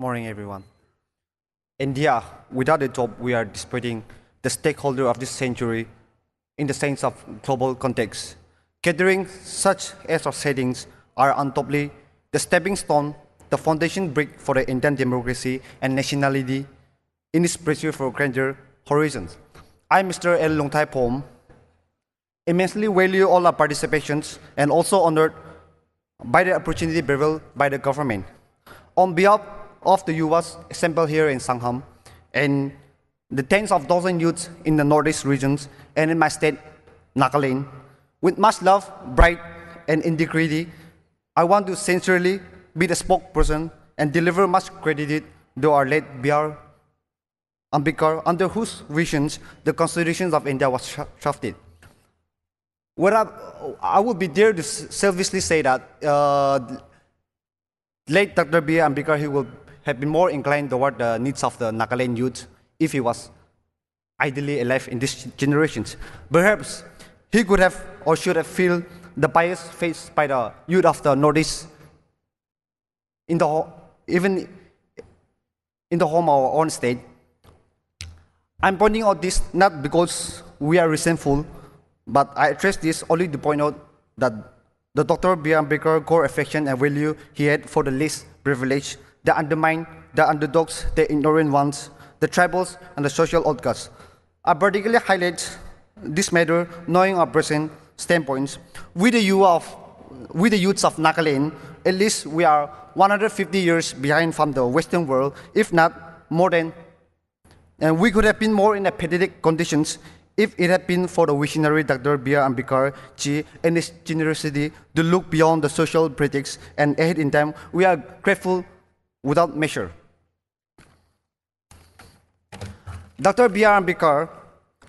Morning, everyone. India, without a doubt, we are disputing the stakeholder of this century in the sense of global context. Gathering such as of settings are undoubtedly the stepping stone, the foundation brick for the Indian democracy and nationality in its pursuit for grander horizons. I, Mr. L. Lungthai Pom, immensely value all our participations and also honored by the opportunity beveled by the government. On behalf of the youths assembled here in Sangham and the tens of thousands youths in the northeast regions and in my state, Nagaland, with much love, pride, and integrity, I want to sincerely be the spokesperson and deliver much gratitude to our late B.R. Ambedkar, under whose visions the Constitution of India was crafted. I would be dare to selfishly say that late Dr. B.R. Ambedkar, he will have been more inclined toward the needs of the Nagaland youth if he was ideally alive in these generations. Perhaps he could have or should have felt the bias faced by the youth of the Northeast even in the home of our own state. I'm pointing out this not because we are resentful, but I address this only to point out that the Dr. B.R. Ambedkar core affection and value he had for the least privileged, the undermined, the underdogs, the ignorant ones, the tribals, and the social outcasts. I particularly highlight this matter knowing our present standpoints. With the youths of Nagaland, at least we are 150 years behind from the Western world, if not more than. And we could have been more in pathetic conditions if it had been for the visionary Dr. B.R. Ambedkar ji and his generosity to look beyond the social politics and ahead in time. We are grateful without measure. Dr. B.R. Ambedkar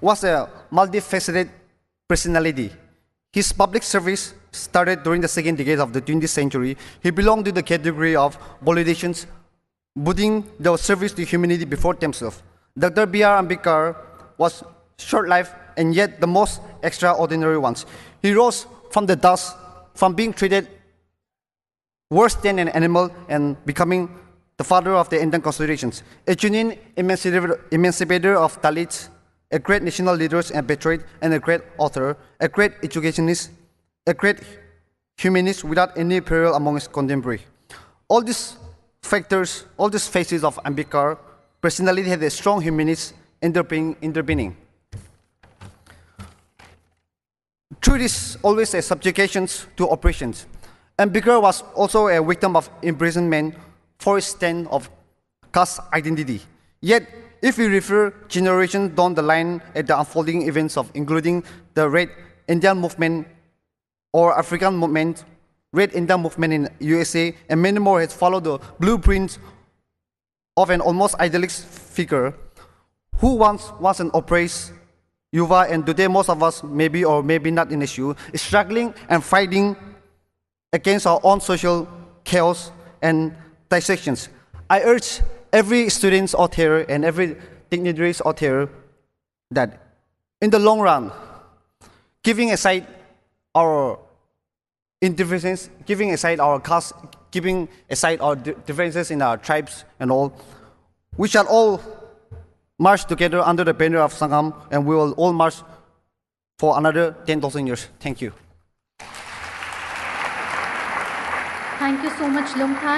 was a multifaceted personality. His public service started during the second decade of the 20th century. He belonged to the category of politicians putting the service to humanity before themselves. Dr. B.R. Ambedkar was short-lived and yet the most extraordinary ones. He rose from the dust, from being treated worse than an animal and becoming the father of the Indian constitutions, a genuine emancipator of Dalits, a great national leader and patriot, and a great author, a great educationist, a great humanist without any parallel among his contemporaries. All these factors, all these faces of Ambedkar personality had a strong humanist underpinning. Truth is always a subjugations to oppressions. Ambedkar was also a victim of imprisonment for his stand of caste identity. Yet, if we refer generations down the line at the unfolding events of including the Red Indian movement or African movement, Red Indian movement in USA, and many more has followed the blueprint of an almost idyllic figure who once was an oppressed Yuva, and today most of us, maybe or maybe not in issue, is struggling and fighting against our own social chaos and dissections. I urge every student out here and every dignitaries out here that in the long run, giving aside our indifferences, giving aside our caste, giving aside our differences in our tribes and all, we shall all march together under the banner of Sangham, and we will all march for another 10,000 years. Thank you. Thank you so much, Lungthai.